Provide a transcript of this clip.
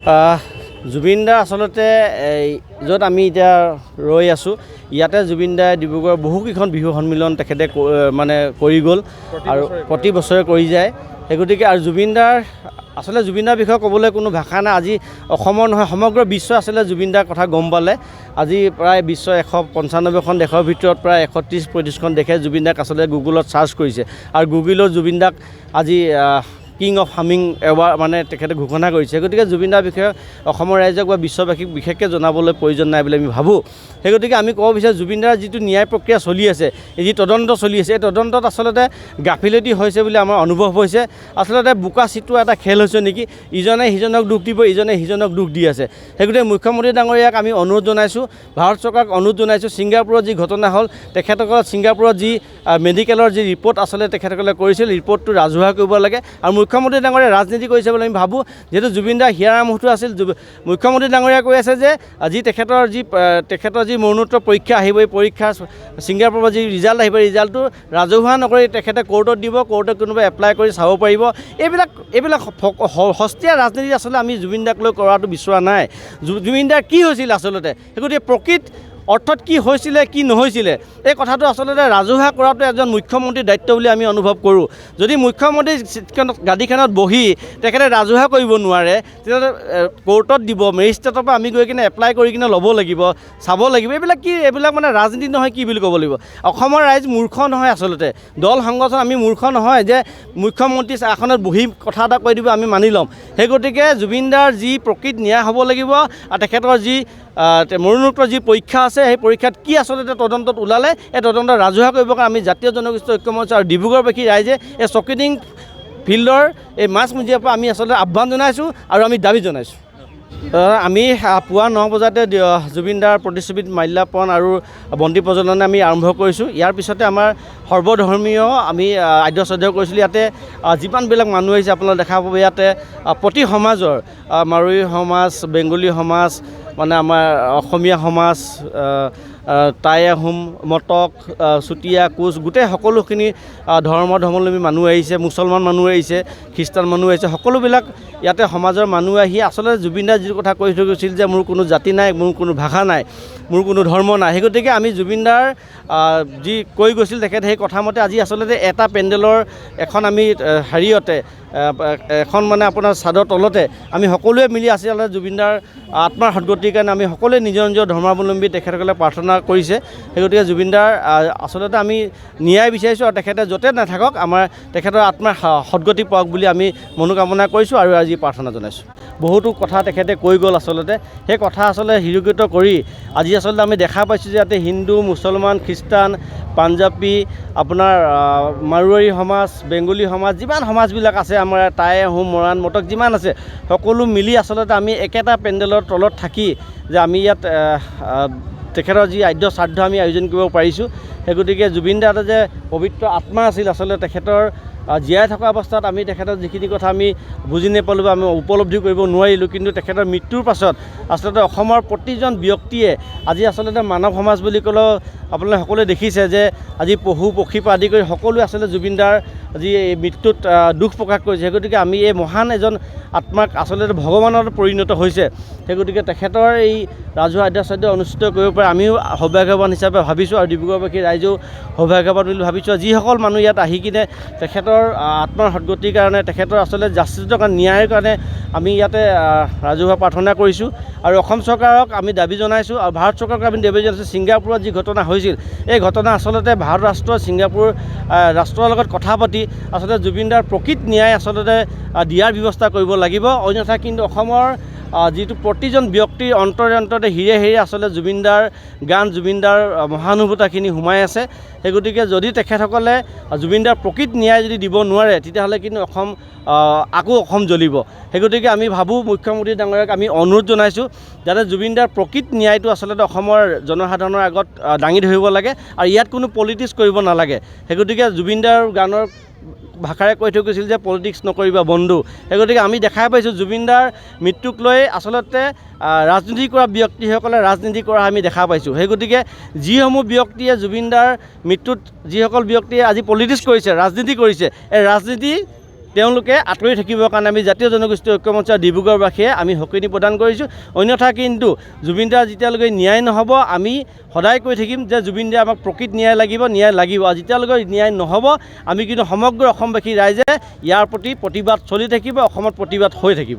জুবিন দাৰ আচলতে য'ত আমি এতিয়া ৰৈ আছোঁ ইয়াতে জুবিন দাই ডিব্ৰুগড়ৰ বহুকেইখন বিহু সন্মিলন তেখেতে মানে কৰি গ'ল আৰু প্ৰতি বছৰে কৰি যায়। সেই গতিকে আৰু জুবিন দাৰ আচলতে জুবিন দাৰ বিষয়ে ক'বলৈ কোনো ভাষা নাই। আজি অসমৰ নহয় সমগ্ৰ বিশ্ব আচলতে জুবিন দাৰ কথা গম পালে। আজি প্ৰায় বিশ্ব 195খন দেশৰ ভিতৰত প্ৰায় 130-135খন দেশে জুবিন দাক আচলতে গুগলত চাৰ্চ কৰিছে আৰু গুগলত জুবিন দাক আজি কিং অফ হামিং এৱাৰ্ড মানে তেখেতে ঘোষণা কৰিছে। গতিকে জুবিন দাৰ বিষয়ে অসমৰ ৰাইজক বা বিশ্ববাসীক বিশেষকৈ জনাবলৈ প্ৰয়োজন নাই বুলি আমি ভাবোঁ। সেই গতিকে আমি ক'ব বিচাৰোঁ জুবিন দাৰ যিটো ন্যায় প্ৰক্ৰিয়া চলি আছে, এই যি তদন্ত চলি আছে, এই তদন্তত আচলতে গাফিলতি হৈছে বুলি আমাৰ অনুভৱ হৈছে। আচলতে বোকা চিটোৱা এটা খেল হৈছে নেকি, ইজনে সিজনক দুখ দিব, ইজনে সিজনক দুখ দি আছে। সেই গতিকে মুখ্যমন্ত্ৰী ডাঙৰীয়াক আমি অনুৰোধ জনাইছোঁ, ভাৰত চৰকাৰক অনুৰোধ জনাইছোঁ, ছিংগাপুৰত যি ঘটনা হ'ল তেখেতসকলৰ ছিংগাপুৰত যি মেডিকেলৰ যি ৰিপৰ্ট আচলতে তেখেতসকলে কৰিছিল, ৰিপৰ্টটো ৰাজহুৱা কৰিব লাগে। আৰু মুখ্যমন্ত্ৰী ডাঙৰীয়াই ৰাজনীতি কৰিছে বুলি আমি ভাবোঁ। যিহেতু জুবিন দাৰ হিয়াৰ আমঠু আছিল, মুখ্যমন্ত্ৰী ডাঙৰীয়াই কৈ আছে যে আজি তেখেতৰ যি মৰণোত্তৰ পৰীক্ষা আহিব, এই পৰীক্ষা ছিংগাপুৰৰ যি ৰিজাল্ট আহিব, ৰিজাল্টটো ৰাজহুৱা নকৰি তেখেতে কোৰ্টত দিব, কোৰ্টত কোনোবাই এপ্লাই কৰি চাব পাৰিব। এইবিলাক সস্তীয়া ৰাজনীতি আচলতে আমি জুবিন দাক লৈ কৰাটো বিচৰা নাই। জুবিন দাৰ কি হৈছিল আচলতে, সেই গতিকে প্ৰকৃত অৰ্থত কি হৈছিলে কি নহৈছিলে এই কথাটো আচলতে ৰাজহুৱা কৰাটো এজন মুখ্যমন্ত্ৰীৰ দায়িত্ব বুলি আমি অনুভৱ কৰোঁ। যদি মুখ্যমন্ত্ৰী গাড়ীখনত বহি তেখেতে ৰাজহুৱা কৰিব নোৱাৰে, তেতিয়াহ'লে কোৰ্টত দিব, মেজিষ্ট্ৰেটৰ পৰা আমি গৈ কিনে এপ্লাই কৰি কিনে ল'ব লাগিব, চাব লাগিব। এইবিলাক মানে ৰাজনীতি নহয় কি বুলি ক'ব লাগিব। অসমৰ ৰাইজ মূৰ্খ নহয় আচলতে, দল সংগঠন আমি মূৰ্খ নহয় যে মুখ্যমন্ত্ৰী আসনত বহি কথা এটা কৈ দিব আমি মানি ল'ম। সেই গতিকে জুবিন দাৰ যি প্ৰকৃত ন্যায় হ'ব লাগিব আৰু তেখেতৰ যি মৰণোত্তৰ যি পৰীক্ষা আছে, সেই পৰীক্ষাত কি আচলতে তদন্তত ওলালে, এই তদন্ত ৰাজহুৱা কৰিবৰ কাৰণে আমি জাতীয় জনগোষ্ঠী ঐক্য মঞ্চ আৰু ডিব্ৰুগড়বাসী ৰাইজে এই চকিডিং ফিল্ডৰ এই মাছ মজিয়াৰ পৰা আমি আচলতে আহ্বান জনাইছোঁ আৰু আমি দাবী জনাইছোঁ। আমি পুৱা 9 বজাতে জুবিন দাৰ প্ৰতিচ্ছবিত মাল্যাৰ্পণ আৰু বন্তি প্ৰজ্বলনে আমি আৰম্ভ কৰিছোঁ। ইয়াৰ পিছতে আমাৰ সৰ্বধৰ্মীয় আমি আদ্য শ্ৰদ্ধা কৰিছিলোঁ। ইয়াতে যিমানবিলাক মানুহ আহিছে আপোনালোকে দেখা পাব, ইয়াতে প্ৰতি সমাজৰ মাৰোৱাৰী সমাজ, বেংগলী সমাজ, মানে আমাৰ অসমীয়া সমাজ, টাই আহোম, মটক, চুতীয়া, কোচ, গোটেই সকলোখিনি ধৰ্মাৱলম্বী মানুহ আহিছে, মুছলমান মানুহ আহিছে, খ্ৰীষ্টান মানুহ আহিছে, সকলোবিলাক ইয়াতে সমাজৰ মানুহ আহি আচলতে জুবিন দাই যিটো কথা কৈ থৈ গৈছিল যে মোৰ কোনো জাতি নাই, মোৰ কোনো ভাষা নাই, মোৰ কোনো ধৰ্ম নাই। সেই গতিকে আমি জুবিন দাৰ যি কৈ গৈছিল তেখেতে সেই কথামতে আজি আচলতে এটা পেণ্ডেলৰ এখন আমি হেৰিয়তে এখন মানে আপোনাৰ চাদৰ তলতে আমি সকলোৱে মিলি আচলতে জুবিন দাৰ আত্মাৰ সদ্গতিৰ কাৰণে আমি সকলোৱে নিজৰ নিজৰ ধৰ্মাৱলম্বী তেখেতসকলে প্ৰাৰ্থনা কৰিছে। সেই গতিকে জুবিন দাৰ আচলতে আমি ন্যায় বিচাৰিছোঁ আৰু তেখেতে য'তে নাথাকক আমাৰ তেখেতৰ আত্মাৰ সদ্গতি পাওক বুলি আমি মনোকামনা কৰিছোঁ আৰু আজি প্ৰাৰ্থনা জনাইছোঁ। বহুতো কথা তেখেতে কৈ গ'ল আচলতে, সেই কথা আচলতে হৃদয়গত কৰি আজি আচলতে আমি দেখা পাইছোঁ যে ইয়াতে হিন্দু, মুছলমান, খ্ৰীষ্টান, পাঞ্জাবী, আপোনাৰ মাৰোৱাৰী সমাজ, বেংগলী সমাজ, যিমান সমাজবিলাক আছে আমাৰ টাই আহোম, মৰাণ, মটক যিমান আছে সকলো মিলি আচলতে আমি একেটা পেণ্ডেলৰ তলত থাকি যে আমি ইয়াত তেখেতৰ যি আদ্য শ্ৰাদ্ধ আমি আয়োজন কৰিব পাৰিছোঁ। সেই গতিকে জুবিন দাৰ যে পবিত্ৰ আত্মা আছিল আচলতে তেখেতৰ জীয়াই থকা অৱস্থাত আমি তেখেতৰ যিখিনি কথা আমি বুজি নাপালোঁ বা আমি উপলব্ধি কৰিব নোৱাৰিলোঁ, কিন্তু তেখেতৰ মৃত্যুৰ পাছত আচলতে অসমৰ প্ৰতিজন ব্যক্তিয়ে আজি আচলতে মানৱ সমাজ বুলি ক'লেও আপোনালোকে সকলোৱে দেখিছে যে আজি পশু পক্ষীৰ পৰা আদি কৰি সকলোৱে আচলতে জুবিন দাৰ যি এই মৃত্যুত দুখ প্ৰকাশ কৰিছে। সেই গতিকে আমি এই মহান এজন আত্মাক আচলতে ভগৱানত পৰিণত হৈছে। সেই গতিকে তেখেতৰ এই ৰাজহুৱা আদ্য শ্ৰাদ্ধ অনুষ্ঠিত কৰিব পাৰে আমিও সৌভাগ্যৱান হিচাপে ভাবিছোঁ আৰু ডিব্ৰুগড়বাসী ৰাইজেও সৌভাগ্যৱান বুলি ভাবিছোঁ। যিসকল মানুহ ইয়াত আহি কিনে তেখেতৰ আত্মাৰ সদ্গতিৰ কাৰণে, তেখেতৰ আচলতে জাষ্টিছৰ কাৰণে, ন্যায়ৰ কাৰণে আমি ইয়াতে ৰাজহুৱা প্ৰাৰ্থনা কৰিছোঁ আৰু অসম চৰকাৰক আমি দাবী জনাইছোঁ আৰু ভাৰত চৰকাৰক আমি দাবী জনাইছোঁ। ছিংগাপুৰত যি ঘটনা হৈছিল, এই ঘটনা আচলতে ভাৰত ৰাষ্ট্ৰ ছিংগাপুৰ ৰাষ্ট্ৰৰ লগত কথা পাতি আচলতে জুবিন দাৰ প্ৰকৃত ন্যায় আচলতে দিয়াৰ ব্যৱস্থা কৰিব লাগিব। অন্যথা কিন্তু অসমৰ যিটো প্ৰতিজন ব্যক্তিৰ অন্তৰে হিৰে হিৰে আচলতে জুবিন দাৰ গান, জুবিন দাৰ মহানুভৱতাখিনি সোমাই আছে। সেই গতিকে যদি তেখেতসকলে জুবিন দাৰ প্ৰকৃত ন্যায় যদি দিব নোৱাৰে, তেতিয়াহ'লে কিন্তু অসম জ্বলিব। সেই গতিকে আমি ভাবোঁ মুখ্যমন্ত্ৰী ডাঙৰীয়াক আমি অনুৰোধ জনাইছোঁ যাতে জুবিন দাৰ প্ৰকৃত ন্যায়টো আচলতে অসমৰ জনসাধাৰণৰ আগত দাঙি ধৰিব লাগে আৰু ইয়াত কোনো পলিটিক্স কৰিব নালাগে। সেই গতিকে জুবিন দাৰ গানৰ ভাষাৰে কৈ থৈ গৈছিল যে পলিটিক্স নকৰিবা বন্ধু। সেই গতিকে আমি দেখাই পাইছোঁ জুবিন দাৰ মৃত্যুক লৈ আচলতে ৰাজনীতি কৰা ব্যক্তিসকলে ৰাজনীতি কৰা আমি দেখা পাইছোঁ। সেই গতিকে যিসমূহ ব্যক্তিয়ে জুবিন দাৰ মৃত্যুত যিসকল ব্যক্তিয়ে আজি পলিটিক্স কৰিছে, ৰাজনীতি কৰিছে, এই ৰাজনীতি তেওঁলোকে আঁতৰি থাকিবৰ কাৰণে আমি জাতীয় জনগোষ্ঠী ঐক্যমঞ্চ ডিব্ৰুগড়বাসীয়ে আমি সকীনি প্ৰদান কৰিছোঁ। অন্যথা কিন্তু জুবিন দাৰ যেতিয়ালৈকে ন্যায় নহ'ব আমি সদায় কৈ থাকিম যে জুবিন দাই আমাক প্ৰকৃত ন্যায় লাগিব আৰু যেতিয়ালৈকে ন্যায় নহ'ব আমি কিন্তু সমগ্ৰ অসমবাসী ৰাইজে ইয়াৰ প্ৰতি প্ৰতিবাদ চলি থাকিব, অসমত প্ৰতিবাদ হৈ থাকিব।